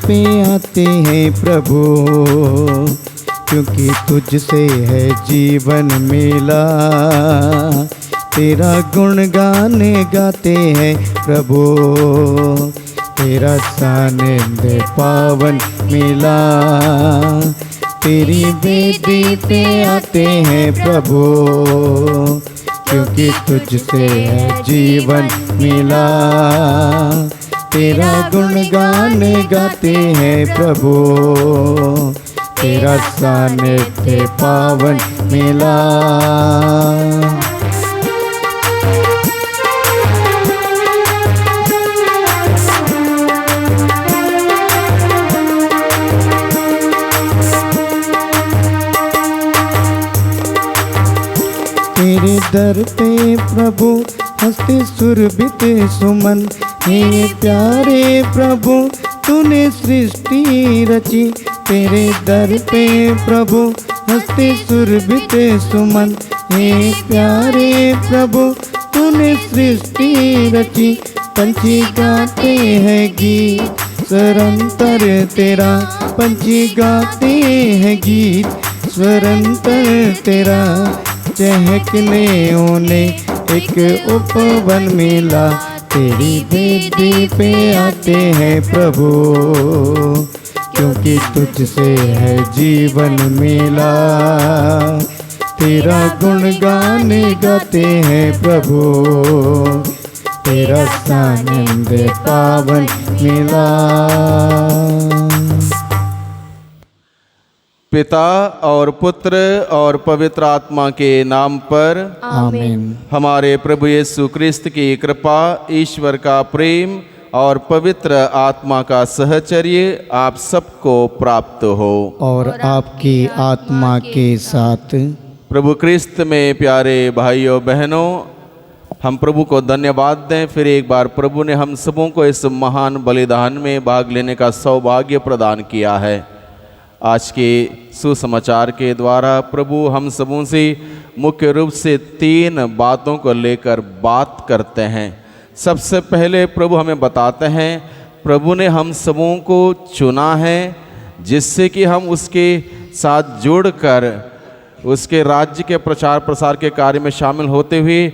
पे आते हैं प्रभु, क्योंकि तुझसे है जीवन मिला। तेरा गुणगान गाते हैं प्रभु, तेरा सानिध्य पावन मिला। तेरी वेदी पे आते हैं प्रभु, क्योंकि तुझसे है जीवन मिला। तेरा गुणगान गाते हैं प्रभु, तेरा सानिध्य पावन मिला। तेरे दर पे प्रभु हंसते सुरभित सुमन, हे प्यारे प्रभु तूने सृष्टि रची। तेरे दर पे प्रभु हंसते सुरभित सुमन, हे प्यारे प्रभु तूने सृष्टि रची। पंछी गाते हैं गीत स्वरंतर तेरा, पंछी गाते हैं गीत स्वरंतर तेरा। चहकने उन्हें एक उपवन मिला, तेरी वेदी पे आते हैं प्रभु, क्योंकि तुझसे है जीवन मिला। तेरा गुणगान गाते हैं प्रभु, तेरा सानिध्य पावन मिला। पिता और पुत्र और पवित्र आत्मा के नाम पर आमीन। हमारे प्रभु यीशु क्रिस्त की कृपा, ईश्वर का प्रेम और पवित्र आत्मा का सहचर्य आप सबको प्राप्त हो और आपकी आत्मा के साथ। प्रभु क्रिस्त में प्यारे भाइयों बहनों, हम प्रभु को धन्यवाद दें। फिर एक बार प्रभु ने हम सबों को इस महान बलिदान में भाग लेने का सौभाग्य प्रदान किया है। आज के सुसमाचार के द्वारा प्रभु हम सबों से मुख्य रूप से 3 बातों को लेकर बात करते हैं। सबसे पहले प्रभु हमें बताते हैं, प्रभु ने हम सबों को चुना है जिससे कि हम उसके साथ जुड़कर उसके राज्य के प्रचार प्रसार के कार्य में शामिल होते हुए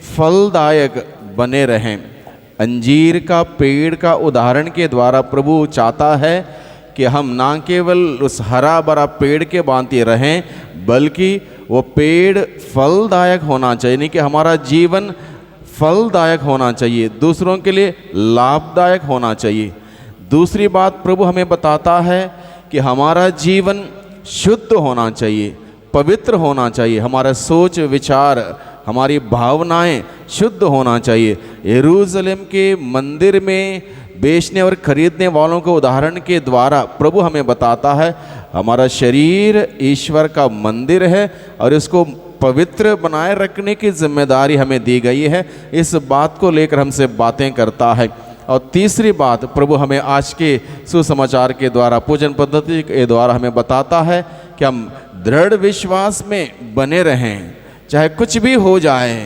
फलदायक बने रहें। अंजीर का पेड़ का उदाहरण के द्वारा प्रभु चाहता है कि हम ना केवल उस हरा भरा पेड़ के भांति रहें, बल्कि वो पेड़ फलदायक होना चाहिए, नहीं कि हमारा जीवन फलदायक होना चाहिए, दूसरों के लिए लाभदायक होना चाहिए। दूसरी बात प्रभु हमें बताता है कि हमारा जीवन शुद्ध होना चाहिए, पवित्र होना चाहिए, हमारा सोच विचार हमारी भावनाएं शुद्ध होना चाहिए। यरूशलेम के मंदिर में बेचने और खरीदने वालों के उदाहरण के द्वारा प्रभु हमें बताता है हमारा शरीर ईश्वर का मंदिर है और इसको पवित्र बनाए रखने की जिम्मेदारी हमें दी गई है। इस बात को लेकर हमसे बातें करता है। और तीसरी बात प्रभु हमें आज के सुसमाचार के द्वारा, पूजन पद्धति के द्वारा हमें बताता है कि हम दृढ़ विश्वास में बने रहें, चाहे कुछ भी हो जाए।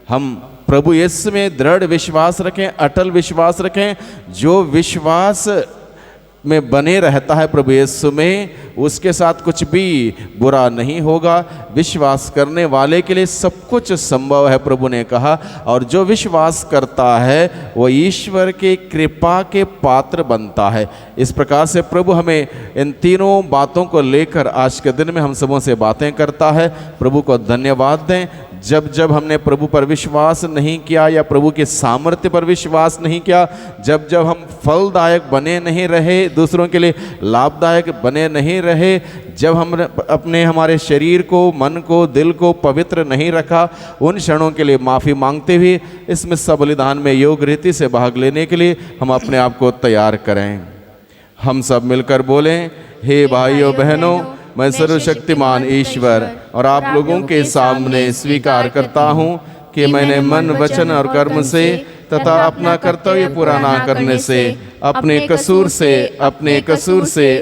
हम प्रभु यीशु में दृढ़ विश्वास रखें, अटल विश्वास रखें। जो विश्वास में बने रहता है प्रभु यीशु में, उसके साथ कुछ भी बुरा नहीं होगा। विश्वास करने वाले के लिए सब कुछ संभव है प्रभु ने कहा, और जो विश्वास करता है वो ईश्वर के कृपा के पात्र बनता है। इस प्रकार से प्रभु हमें इन तीनों बातों को लेकर आज के दिन में हम सबों से बातें करता है। प्रभु को धन्यवाद दें। जब जब हमने प्रभु पर विश्वास नहीं किया या प्रभु के सामर्थ्य पर विश्वास नहीं किया, जब जब हम फलदायक बने नहीं रहे, दूसरों के लिए लाभदायक बने नहीं रहे, जब हम अपने हमारे शरीर को, मन को, दिल को पवित्र नहीं रखा, उन क्षणों के लिए माफ़ी मांगते हुए इसमें बलिदान में योग रीति से भाग लेने के लिए हम अपने आप को तैयार करें। हम सब मिलकर बोलें, हे भाइयों बहनों, मैं सर्वशक्तिमान ईश्वर और आप लोगों के सामने स्वीकार करता हूँ कि मैंने मन, वचन और कर्म से तथा अपना कर्तव्य पूरा ना करने से, अपने कसूर से,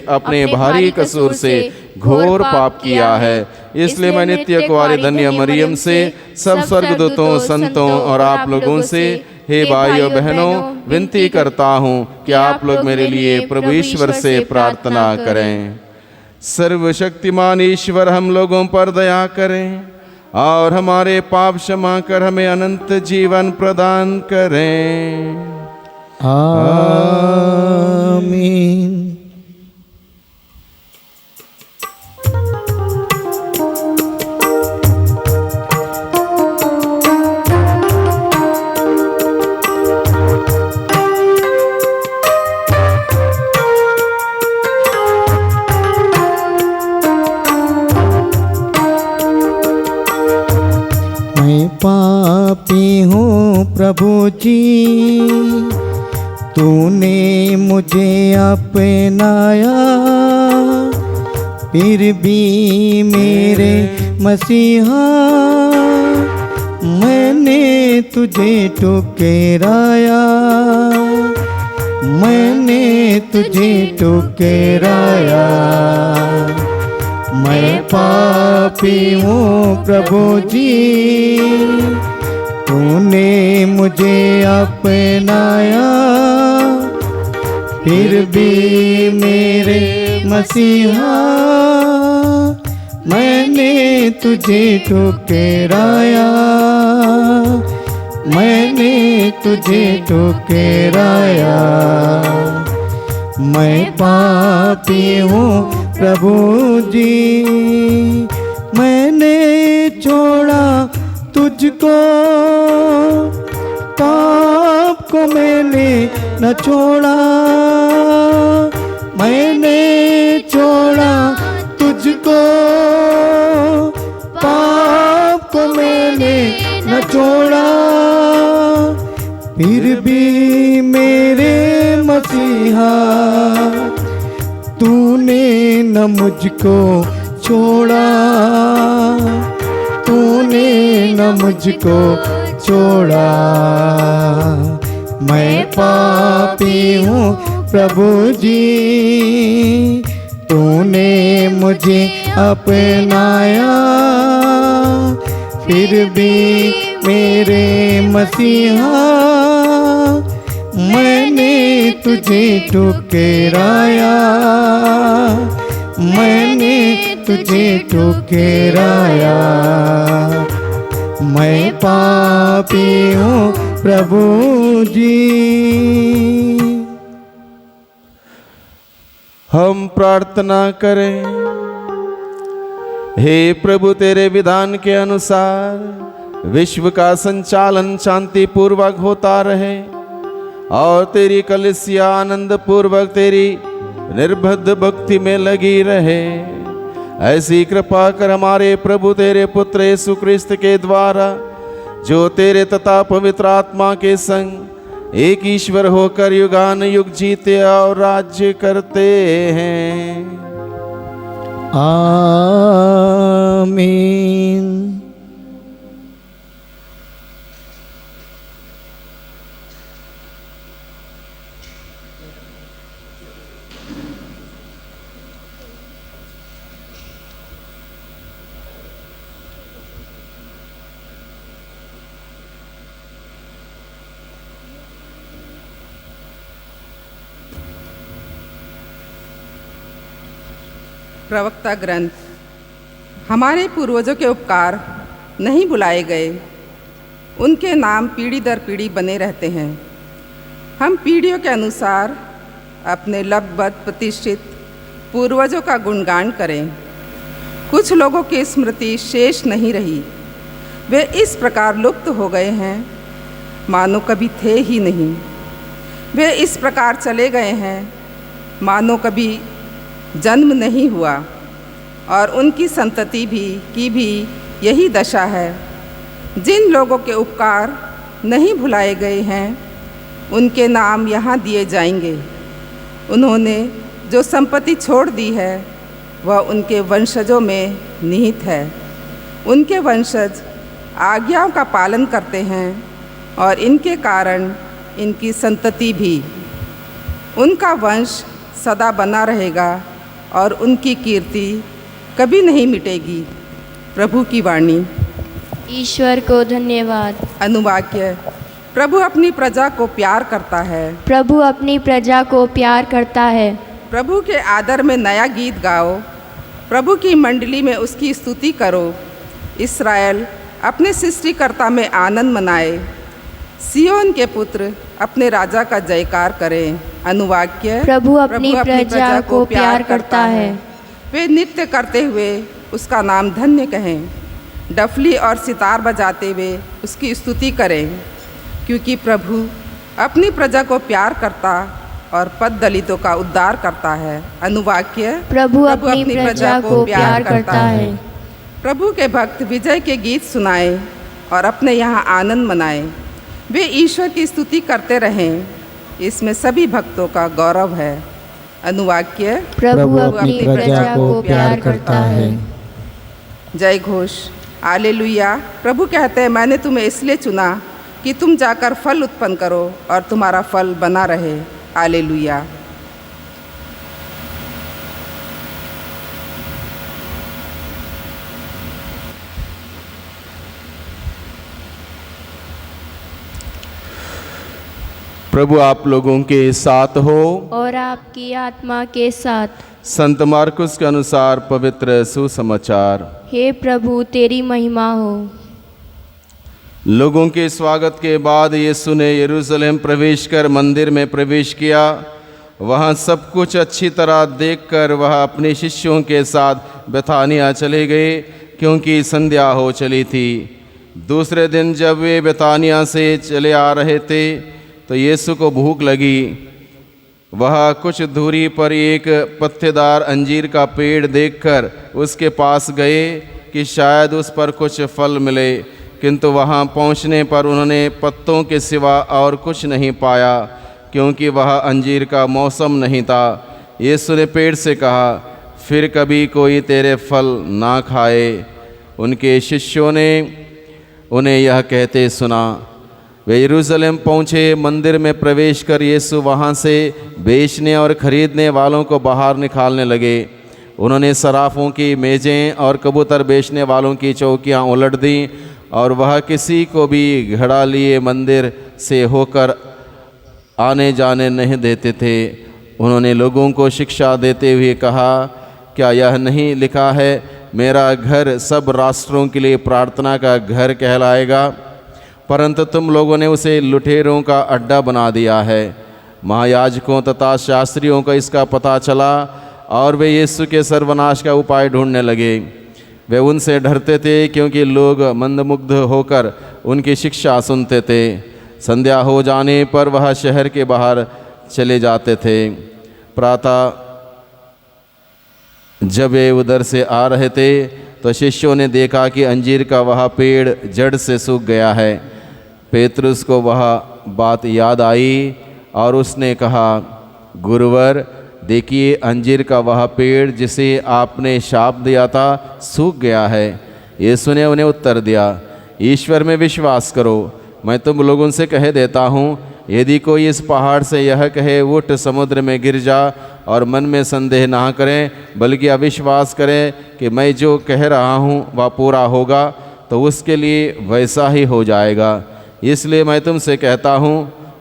अपने भारी कसूर से घोर पाप किया है। इसलिए मैं नित्य कुंवारी धन्य मरियम से, सब स्वर्गदूतों, संतों और आप लोगों से हे भाइयों बहनों, विनती करता हूँ कि आप लोग मेरे लिए प्रभु ईश्वर से प्रार्थना करें। सर्वशक्तिमान ईश्वर हम लोगों पर दया करें और हमारे पाप क्षमा कर हमें अनंत जीवन प्रदान करें। आमीन। मैं पापी हूँ प्रभु जी, तूने मुझे अपनाया, फिर भी मेरे मसीहा मैंने तुझे ठुकराया, मैंने तुझे ठुकराया। मैं पापी हूँ प्रभु जी, तूने मुझे अपनाया, फिर भी मेरे मसीहा मैंने तुझे ठुकराया, मैंने तुझे ठुकराया। मैं पापी हूँ प्रभु जी, मैंने छोड़ा तुझको, पाप को मैंने न छोड़ा, मैंने छोड़ा तुझको, पाप को मैंने न छोड़ा, फिर भी मेरे मसीहा तूने न मुझको छोड़ा, तूने न मुझको छोड़ा। मैं पापी हूँ प्रभु जी, तूने मुझे अपनाया, फिर भी मेरे मसीहा मैंने तुझे ठुकराया, मैंने तुझे ठुकराया। मैं पापी हूँ प्रभु जी। हम प्रार्थना करें। हे प्रभु, तेरे विधान के अनुसार विश्व का संचालन शांति पूर्वक होता रहे और तेरी कलीसिया आनंद पूर्वक तेरी निर्बद्ध भक्ति में लगी रहे। ऐसी कृपा कर हमारे प्रभु तेरे पुत्र यीशु क्रिस्त के द्वारा, जो तेरे तथा पवित्र आत्मा के संग एक ईश्वर होकर युगान युग जीते और राज्य करते हैं। आमीन। प्रवक्ता ग्रंथ। हमारे पूर्वजों के उपकार नहीं भुलाए गए, उनके नाम पीढ़ी दर पीढ़ी बने रहते हैं। हम पीढ़ियों के अनुसार अपने लबबद्ध प्रतिष्ठित पूर्वजों का गुणगान करें। कुछ लोगों की स्मृति शेष नहीं रही, वे इस प्रकार लुप्त हो गए हैं मानो कभी थे ही नहीं। वे इस प्रकार चले गए हैं मानो कभी जन्म नहीं हुआ, और उनकी संतति की भी यही दशा है। जिन लोगों के उपकार नहीं भुलाए गए हैं, उनके नाम यहाँ दिए जाएंगे। उन्होंने जो संपत्ति छोड़ दी है, वह उनके वंशजों में निहित है। उनके वंशज आज्ञाओं का पालन करते हैं और इनके कारण इनकी संतति भी। उनका वंश सदा बना रहेगा और उनकी कीर्ति कभी नहीं मिटेगी। प्रभु की वाणी। ईश्वर को धन्यवाद। अनुवाक्य। प्रभु अपनी प्रजा को प्यार करता है। प्रभु अपनी प्रजा को प्यार करता है। प्रभु के आदर में नया गीत गाओ, प्रभु की मंडली में उसकी स्तुति करो। इस्राएल अपने सृष्टिकर्ता में आनंद मनाए, सियोन के पुत्र अपने राजा का जयकार करें। अनुवाक्य: प्रभु अपनी प्रजा को प्यार करता है। वे नृत्य करते हुए उसका नाम धन्य कहें, डफली और सितार बजाते हुए उसकी स्तुति करें, क्योंकि प्रभु अपनी प्रजा को प्यार करता और पद दलितों का उद्धार करता है। अनुवाक्य: प्रभु अपनी प्रजा को प्यार करता है। प्रभु के भक्त विजय के गीत सुनाएं और अपने यहाँ आनंद मनाएं। वे ईश्वर की स्तुति करते रहें, इसमें सभी भक्तों का गौरव है। अनुवाक्य: प्रभु अपनी प्रजा को प्यार करता है। जय घोष। हालेलुया। प्रभु कहते हैं, मैंने तुम्हें इसलिए चुना कि तुम जाकर फल उत्पन्न करो और तुम्हारा फल बना रहे। हालेलुया। प्रभु आप लोगों के साथ हो और आपकी आत्मा के साथ। संत मार्कुस के अनुसार पवित्र सुसमाचार। हे प्रभु तेरी महिमा हो। लोगों के स्वागत के बाद यीशु ने यरूशलेम प्रवेश कर मंदिर में प्रवेश किया। वहाँ सब कुछ अच्छी तरह देखकर वह अपने शिष्यों के साथ बेथानिया चले गए, क्योंकि संध्या हो चली थी। दूसरे दिन जब वे बेथानिया से चले आ रहे थे तो यीशु को भूख लगी। वह कुछ दूरी पर एक पत्तेदार अंजीर का पेड़ देखकर उसके पास गए कि शायद उस पर कुछ फल मिले, किंतु वहां पहुंचने पर उन्होंने पत्तों के सिवा और कुछ नहीं पाया, क्योंकि वह अंजीर का मौसम नहीं था। यीशु ने पेड़ से कहा, फिर कभी कोई तेरे फल ना खाए। उनके शिष्यों ने उन्हें यह कहते सुना। वे यरूशलेम पहुँचे। मंदिर में प्रवेश कर यीशु वहाँ से बेचने और खरीदने वालों को बाहर निकालने लगे। उन्होंने सराफों की मेज़ें और कबूतर बेचने वालों की चौकियाँ उलट दी, और वह किसी को भी घड़ा लिए मंदिर से होकर आने जाने नहीं देते थे। उन्होंने लोगों को शिक्षा देते हुए कहा, क्या यह नहीं लिखा है, मेरा घर सब राष्ट्रों के लिए प्रार्थना का घर कहलाएगा? परंतु तुम लोगों ने उसे लुटेरों का अड्डा बना दिया है। महायाजकों तथा शास्त्रियों को इसका पता चला और वे यीशु के सर्वनाश का उपाय ढूंढने लगे। वे उनसे डरते थे, क्योंकि लोग मंदमुग्ध होकर उनकी शिक्षा सुनते थे। संध्या हो जाने पर वह शहर के बाहर चले जाते थे। प्रातः जब वे उधर से आ रहे थे तो शिष्यों ने देखा कि अंजीर का वह पेड़ जड़ से सूख गया है। पेतरुस को वह बात याद आई और उसने कहा, गुरुवर, देखिए अंजीर का वह पेड़ जिसे आपने शाप दिया था सूख गया है। यीशु ने उन्हें उत्तर दिया, ईश्वर में विश्वास करो। मैं तुम लोगों से कह देता हूँ, यदि कोई इस पहाड़ से यह कहे उठ समुद्र में गिर जा, और मन में संदेह ना करें बल्कि अविश्वास करें कि मैं जो कह रहा हूँ वह पूरा होगा, तो उसके लिए वैसा ही हो जाएगा। इसलिए मैं तुमसे कहता हूँ,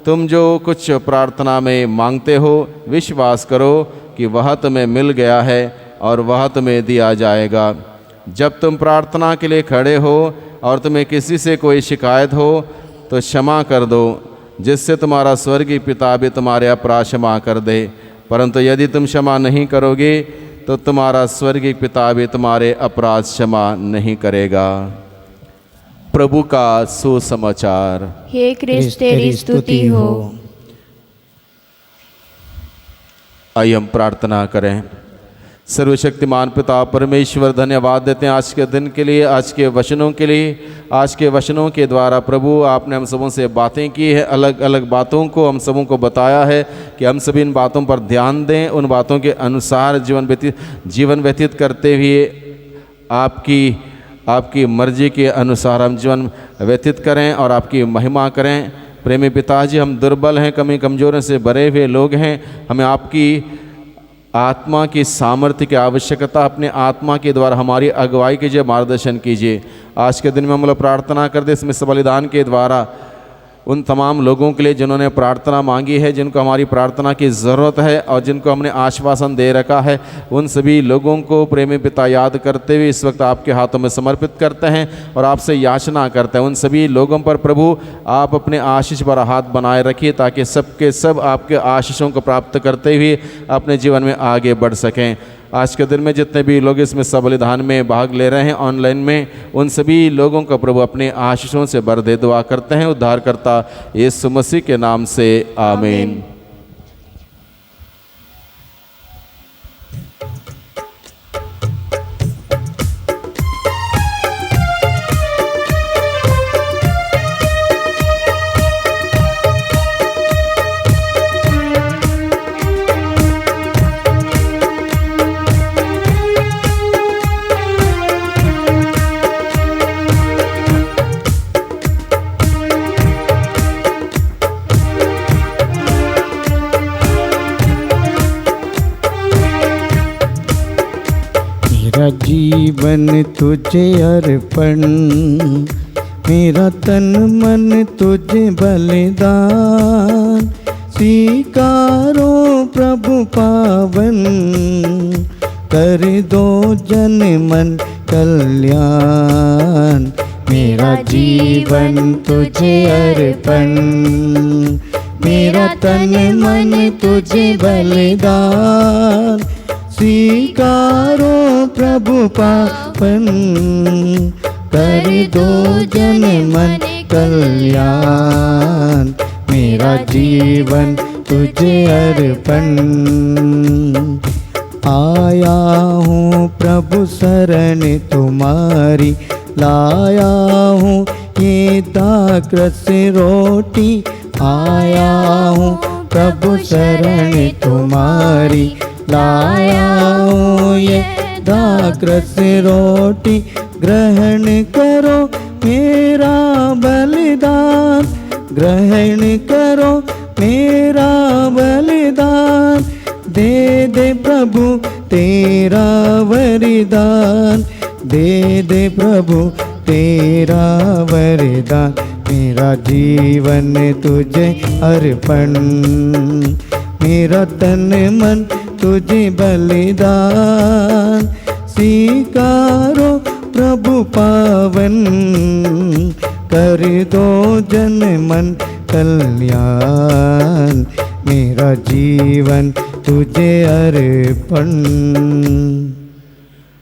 तुम जो कुछ प्रार्थना में मांगते हो विश्वास करो कि वह तुम्हें मिल गया है और वह तुम्हें दिया जाएगा। जब तुम प्रार्थना के लिए खड़े हो और तुम्हें किसी से कोई शिकायत हो तो क्षमा कर दो, जिससे तुम्हारा स्वर्गीय पिता भी तुम्हारे अपराध क्षमा कर दे। परंतु यदि तुम क्षमा नहीं करोगे तो तुम्हारा स्वर्गीय पिता भी तुम्हारे अपराध क्षमा नहीं करेगा। प्रभु का सुसमाचार। हे क्रिस्त तेरी स्तुति हो। आइए हम प्रार्थना करें। सर्वशक्तिमान पिता परमेश्वर, धन्यवाद देते हैं आज के दिन के लिए, आज के वचनों के लिए। आज के वचनों के द्वारा प्रभु आपने हम सबों से बातें की है, अलग अलग बातों को हम सबों को बताया है कि हम सभी इन बातों पर ध्यान दें, उन बातों के अनुसार जीवन व्यतीत करते हुए आपकी मर्जी के अनुसार हम जीवन व्यतीत करें और आपकी महिमा करें। प्रेमी पिताजी, हम दुर्बल हैं, कमी कमजोरों से भरे हुए लोग हैं। हमें आपकी आत्मा की सामर्थ्य की आवश्यकता, अपने आत्मा के द्वारा हमारी अगुवाई कीजिए, मार्गदर्शन कीजिए। आज के दिन में हम लोग प्रार्थना करते इसमें बलिदान के द्वारा उन तमाम लोगों के लिए जिन्होंने प्रार्थना मांगी है, जिनको हमारी प्रार्थना की ज़रूरत है और जिनको हमने आश्वासन दे रखा है, उन सभी लोगों को प्रेमी पिता याद करते हुए इस वक्त आपके हाथों में समर्पित करते हैं और आपसे याचना करते हैं। उन सभी लोगों पर प्रभु आप अपने आशीष भरा हाथ बनाए रखिए, ताकि सबके सब आपके आशीषों को प्राप्त करते हुए अपने जीवन में आगे बढ़ सकें। आज के दिन में जितने भी लोग इसमें सबलिधान में भाग ले रहे हैं ऑनलाइन में, उन सभी लोगों को प्रभु अपने आशीषों से भर दे। दुआ करते हैं उद्धारकर्ता यीशु मसीह के नाम से, आमीन। मेरा जीवन तुझे अर्पण, मेरा तन मन तुझे बलिदान, स्वीकारो प्रभु पावन, कर दो जन मन कल्याण। मेरा जीवन तुझे अर्पण, मेरा तन मन तुझे बलिदान, स्वीकारो प्रभु पावन, कर दो जन मन कल्याण। मेरा जीवन तुझे अर्पण। आया हूँ प्रभु शरण तुम्हारी, लाया हूँ ये दाकृत रोटी। आया हूँ प्रभु शरण तुम्हारी, लाया हूँ ये दाकृत रोटी। ग्रहण करो मेरा बलिदान, ग्रहण करो मेरा बलिदान। दे दे प्रभु तेरा वरदान, दे दे प्रभु तेरा वरदान। मेरा जीवन तुझे अर्पण, मेरा तन मन तुझे बलिदान। स्वीकारो प्रभु पावन, कर दो जन मन कल्याण। मेरा जीवन तुझे अर्पण।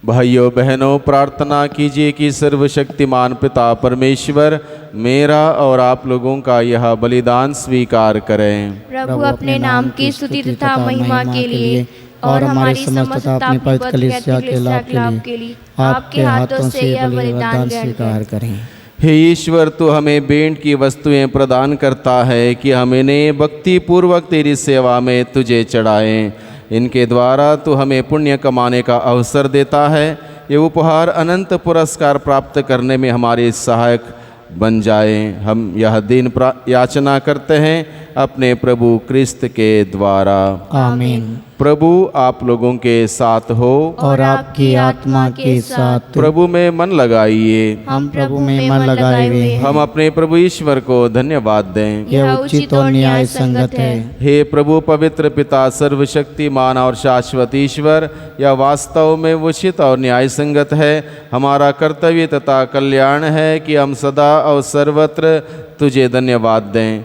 भाइयों बहनों, प्रार्थना कीजिए कि सर्वशक्तिमान पिता परमेश्वर मेरा और आप लोगों का यह बलिदान स्वीकार करें। प्रभु अपने नाम की स्तुति तथा महिमा के लिए और हमारी समस्त अपनी पवित्र कलीसिया के लाभ के लिए आपके हाथों से यह बलिदान स्वीकार करें। हे ईश्वर, तू हमें भेंट की वस्तुएं प्रदान करता है कि हम इन्हें भक्ति पूर्वक तेरी सेवा में तुझे चढ़ाएं। इनके द्वारा तू हमें पुण्य कमाने का अवसर देता है। ये उपहार अनंत पुरस्कार प्राप्त करने में हमारे सहायक बन जाए। हम यह दिन याचना करते हैं अपने प्रभु क्रिस्त के द्वारा, आमीन। प्रभु आप लोगों के साथ हो और आपकी आत्मा के साथ। प्रभु में मन लगाइए, हम प्रभु में मन लगाए हुए हैं। हम अपने प्रभु ईश्वर को धन्यवाद दें। यह उचित और न्याय संगत है। हे प्रभु पवित्र पिता, सर्वशक्तिमान और शाश्वत ईश्वर, यह वास्तव में उचित और न्याय संगत है। हमारा कर्तव्य तथा कल्याण है कि हम सदा और सर्वत्र तुझे धन्यवाद दें।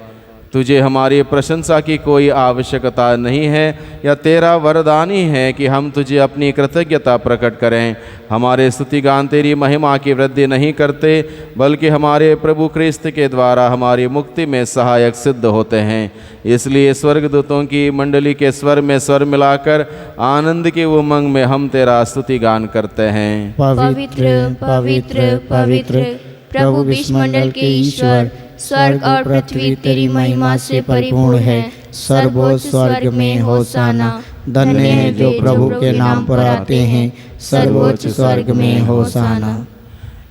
तुझे हमारी प्रशंसा की कोई आवश्यकता नहीं है, या तेरा वरदान ही है कि हम तुझे अपनी कृतज्ञता प्रकट करें। हमारे स्तुतिगान तेरी महिमा की वृद्धि नहीं करते, बल्कि हमारे प्रभु क्रिस्त के द्वारा हमारी मुक्ति में सहायक सिद्ध होते हैं। इसलिए स्वर्गदूतों की मंडली के स्वर में स्वर मिलाकर आनंद की उमंग में हम तेरा स्तुतिगान करते हैं। पवित्र पवित्र पवित्र प्रभु विश्वमंडल के ईश्वर, स्वर्ग और पृथ्वी तेरी महिमा से परिपूर्ण है। सर्वोच्च स्वर्ग में होशाना। धन्य है जो प्रभु के नाम पर आते हैं, सर्वोच्च स्वर्ग में होशाना।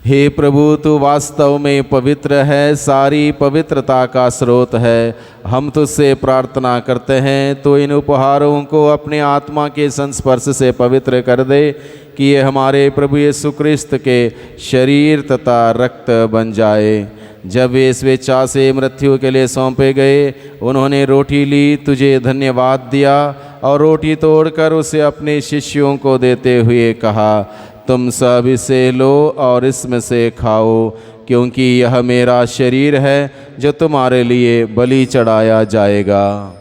हे प्रभु, तू वास्तव में पवित्र है, सारी पवित्रता का स्रोत है। हम तुझसे प्रार्थना करते हैं, तो इन उपहारों को अपने आत्मा के संस्पर्श से पवित्र कर दे, कि ये हमारे प्रभु यीशु क्रिस्त के शरीर तथा रक्त बन जाए। जब वे स्वेच्छा से मृत्यु के लिए सौंपे गए, उन्होंने रोटी ली, तुझे धन्यवाद दिया और रोटी तोड़कर उसे अपने शिष्यों को देते हुए कहा, तुम सब इसे लो और इसमें से खाओ, क्योंकि यह मेरा शरीर है जो तुम्हारे लिए बलि चढ़ाया जाएगा।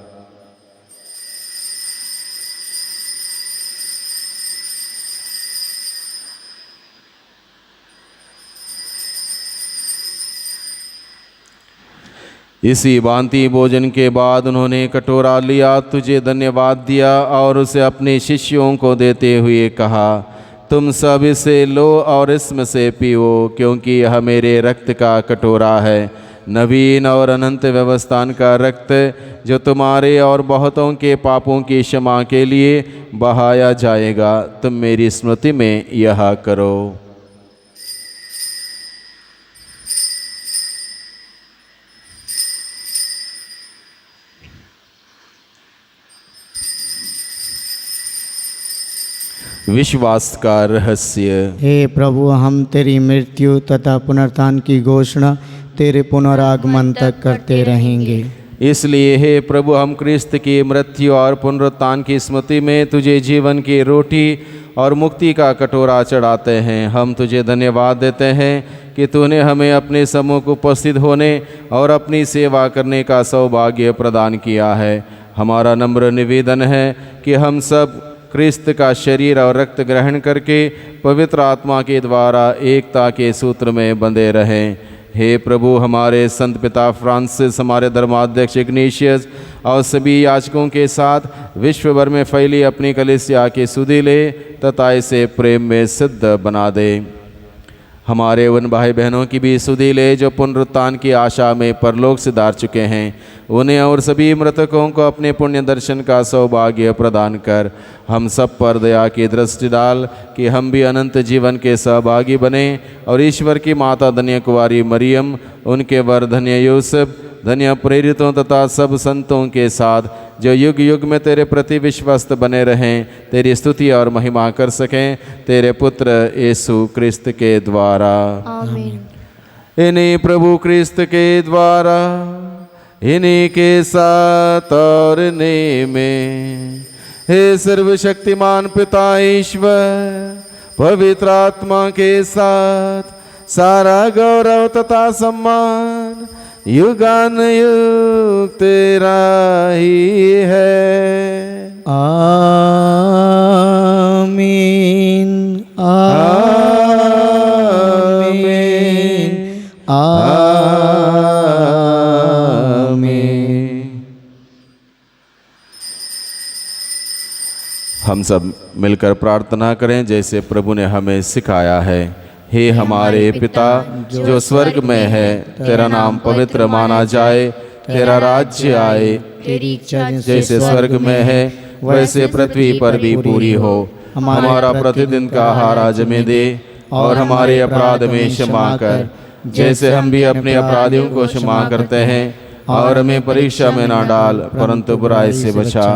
इसी भांति भोजन के बाद उन्होंने कटोरा लिया, तुझे धन्यवाद दिया और उसे अपने शिष्यों को देते हुए कहा, तुम सब इसे लो और इसमें से पियो, क्योंकि यह मेरे रक्त का कटोरा है, नवीन और अनंत व्यवस्थान का रक्त, जो तुम्हारे और बहुतों के पापों की क्षमा के लिए बहाया जाएगा। तुम मेरी स्मृति में यह करो। विश्वास का रहस्य। हे प्रभु, हम तेरी मृत्यु तथा पुनरुत्थान की घोषणा तेरे पुनरागमन तक करते रहेंगे। इसलिए हे प्रभु, हम क्रिस्त की मृत्यु और पुनरुत्थान की स्मृति में तुझे जीवन की रोटी और मुक्ति का कटोरा चढ़ाते हैं। हम तुझे धन्यवाद देते हैं कि तूने हमें अपने सम्मुख उपस्थित होने और अपनी सेवा करने का सौभाग्य प्रदान किया है। हमारा नम्र निवेदन है कि हम सब क्रिस्त का शरीर और रक्त ग्रहण करके पवित्र आत्मा के द्वारा एकता के सूत्र में बंधे रहें। हे प्रभु, हमारे संत पिता फ्रांसिस, हमारे धर्माध्यक्ष इग्नेशियस और सभी याजकों के साथ विश्व भर में फैली अपनी कलीसिया की सुधि ले तथा इसे प्रेम में सिद्ध बना दे। हमारे उन भाई बहनों की भी सुधि ले जो पुनरुत्थान की आशा में परलोक सिधार चुके हैं। उन्हें और सभी मृतकों को अपने पुण्य दर्शन का सौभाग्य प्रदान कर हम सब पर दया की दृष्टि डाल कि हम भी अनंत जीवन के सहभागी बने और ईश्वर की माता धन्य कुंवारी मरियम, उनके वर धन्य यूसुफ, धन्य प्रेरितों तथा सब संतों के साथ जो युग युग में तेरे प्रति विश्वस्त बने रहें, तेरी स्तुति और महिमा कर सकें, तेरे पुत्र यीशु क्रिस्त के द्वारा। आमीन। इन्हीं प्रभु क्रिस्त के द्वारा, इन्हीं के साथ और इन्हीं में, हे सर्वशक्तिमान पिता ईश्वर, पवित्र आत्मा के साथ सारा गौरव तथा सम्मान युगान युग तेरा ही है। आमीन। आमीन। आमीन। हम सब मिलकर प्रार्थना करें जैसे प्रभु ने हमें सिखाया है। हे हमारे पिता जो स्वर्ग में है, तेरा नाम पवित्र माना जाए, तेरा राज्य आए, तेरी इच्छा जैसे स्वर्ग में है वैसे पृथ्वी पर भी पूरी हो। हमारा प्रतिदिन का आहार आज हमें दे और हमारे अपराध में क्षमा कर, जैसे हम भी अपने अपराधियों को क्षमा करते हैं, और हमें परीक्षा में ना डाल परंतु बुराई से बचा।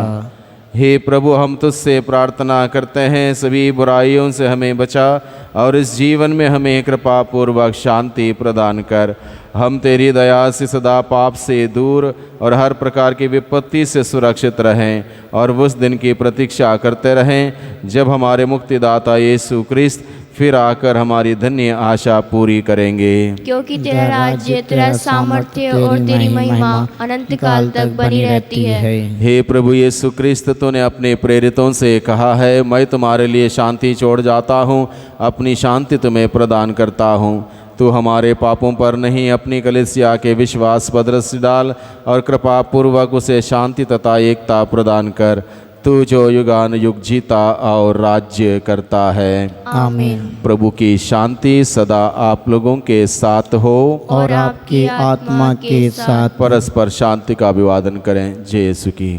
हे प्रभु, हम तुझसे प्रार्थना करते हैं, सभी बुराइयों से हमें बचा और इस जीवन में हमें कृपा पूर्वक शांति प्रदान कर। हम तेरी दया से सदा पाप से दूर और हर प्रकार की विपत्ति से सुरक्षित रहें और उस दिन की प्रतीक्षा करते रहें जब हमारे मुक्तिदाता यीशु क्रिस्त फिर आकर हमारी धन्य आशा पूरी करेंगे। क्योंकि तेरा राज्य, तेरा सामर्थ्य और तेरी महिमा अनंत काल तक बनी रहती है। हे प्रभु यीशु क्रिस्त, तूने अपने प्रेरितों से कहा है, मैं तुम्हारे लिए शांति छोड़ जाता हूँ, अपनी शांति तुम्हें प्रदान करता हूँ। तू हमारे पापों पर नहीं, अपनी कलीसिया के विश्वास पर दृष्टि डाल और कृपा पूर्वक उसे शांति तथा एकता प्रदान कर, तू जो युगान युग जीता और राज्य करता है। आमीन। प्रभु की शांति सदा आप लोगों के साथ हो और आपकी आत्मा के साथ। परस्पर शांति का अभिवादन करें। जय यीशु की।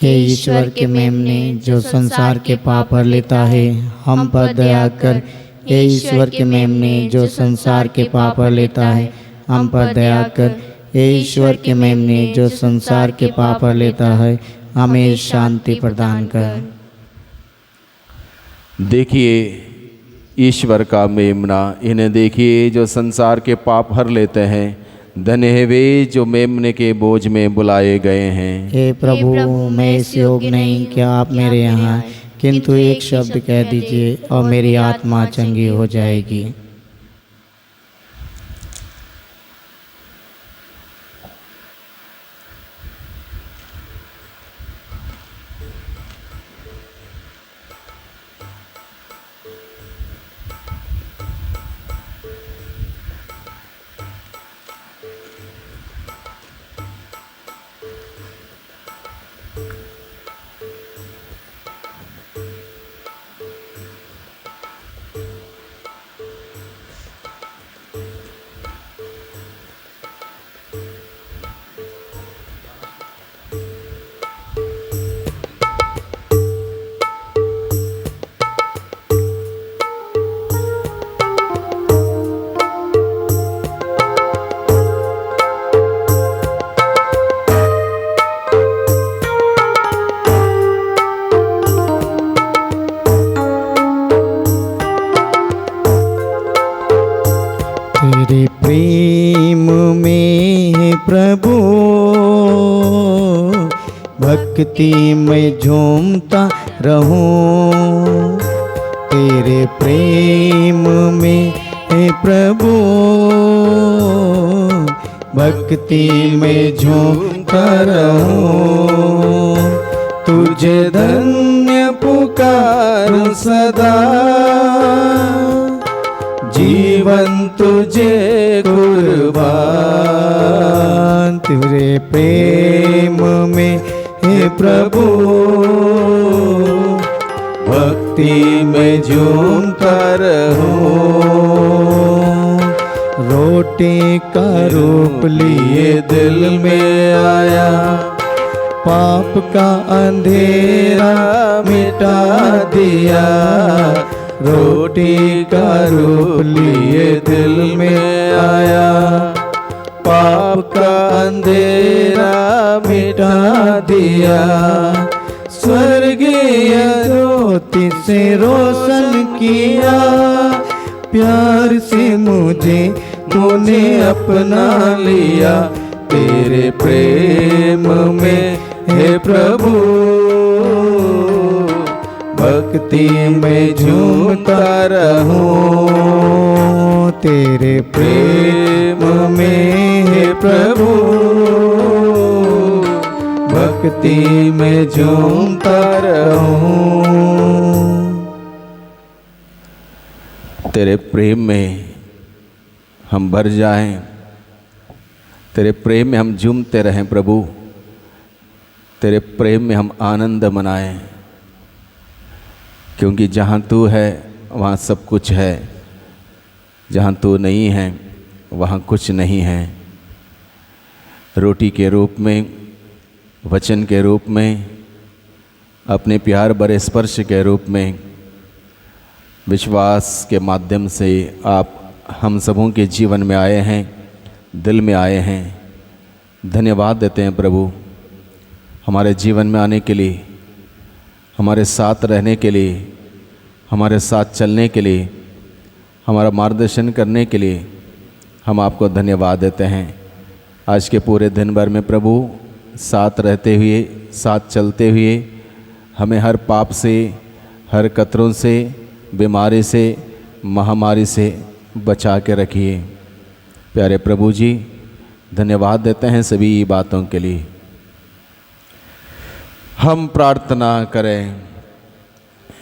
हे ईश्वर के मेमने जो संसार के पाप हर लेता है, हम पर दया कर। हे ईश्वर के मेमने जो संसार के पाप हर लेता है, हम पर दया कर। हे ईश्वर के मेमने जो संसार के पाप हर लेता है, हमें शांति प्रदान कर। देखिए, ईश्वर का मेमना, इन्हें देखिए जो संसार के पाप हर लेते हैं। धन्य है वे जो मेमने के बोझ में बुलाए गए हैं। हे प्रभु, मैं इस योग्य नहीं कि आप मेरे यहाँ आएं, किंतु एक शब्द कह दीजिए और मेरी आत्मा चंगी हो जाएगी। तेरे प्रेम में है प्रभु, भक्ति में झूमता रहूं। तेरे प्रेम में है प्रभु, भक्ति में झूमता रहूं। तुझे धन्य पुकारूं सदा, जीवन तुझे कुर्बान। तेरे प्रेम में हे प्रभु, भक्ति में झूमता रहूं। रोटी का रूप लिए दिल में आया, पाप का अंधेरा मिटा दिया। रोटी का रूप लिए दिल में आया, पाप का अंधेरा मिटा दिया। स्वर्गीय ज्योति से रोशन किया, प्यार से मुझे तूने अपना लिया। तेरे प्रेम में हे प्रभु, भक्ति में झूमता रहूं। तेरे प्रेम में हे प्रभु, भक्ति में झूमता रहूं। तेरे प्रेम में हम भर जाएं, तेरे प्रेम में हम झूमते रहें प्रभु। तेरे प्रेम में हम आनंद मनाएं, क्योंकि जहाँ तू है वहाँ सब कुछ है, जहाँ तू नहीं है वहाँ कुछ नहीं है। रोटी के रूप में, वचन के रूप में, अपने प्यार भरे स्पर्श के रूप में, विश्वास के माध्यम से आप हम सबों के जीवन में आए हैं, दिल में आए हैं। धन्यवाद देते हैं प्रभु, हमारे जीवन में आने के लिए, हमारे साथ रहने के लिए, हमारे साथ चलने के लिए, हमारा मार्गदर्शन करने के लिए हम आपको धन्यवाद देते हैं। आज के पूरे दिन भर में प्रभु साथ रहते हुए, साथ चलते हुए हमें हर पाप से, हर कतरों से, बीमारी से, महामारी से बचा के रखिए। प्यारे प्रभु जी, धन्यवाद देते हैं सभी बातों के लिए। हम प्रार्थना करें।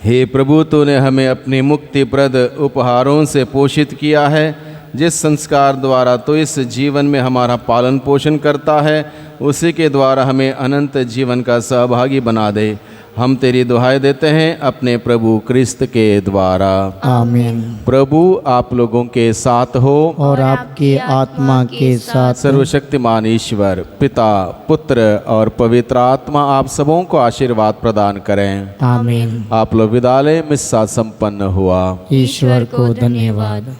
हे प्रभु, तूने हमें अपनी मुक्तिप्रद उपहारों से पोषित किया है। जिस संस्कार द्वारा तो इस जीवन में हमारा पालन पोषण करता है, उसी के द्वारा हमें अनंत जीवन का सहभागी बना दे। हम तेरी दुहाई देते हैं अपने प्रभु क्रिस्त के द्वारा। आमीन। प्रभु आप लोगों के साथ हो और आपकी आत्मा के साथ। सर्वशक्तिमान ईश्वर पिता, पुत्र और पवित्र आत्मा आप सबों को आशीर्वाद प्रदान करें। आमीन। आप लोग विद्यालय मिस्सा संपन्न हुआ। ईश्वर को धन्यवाद।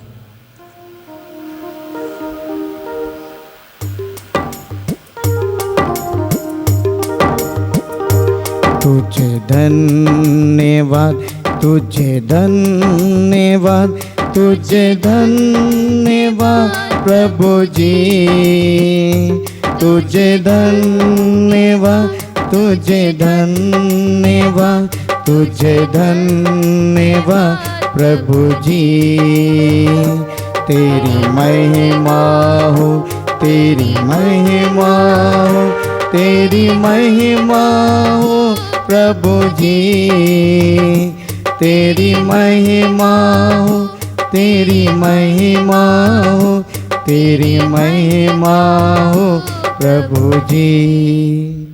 तुझे धन्यवाद तुझे धन्यवाद, तुझे धन्यवाद प्रभु जी, तुझे धन्यवाद, तुझे धन्यवाद, तुझे धन्यवाद प्रभु जी। तेरी महिमा हो, तेरी महिमा हो, तेरी महिमा हो प्रभु जी, तेरी महिमा हो, तेरी महिमा हो, तेरी महिमा हो प्रभु जी।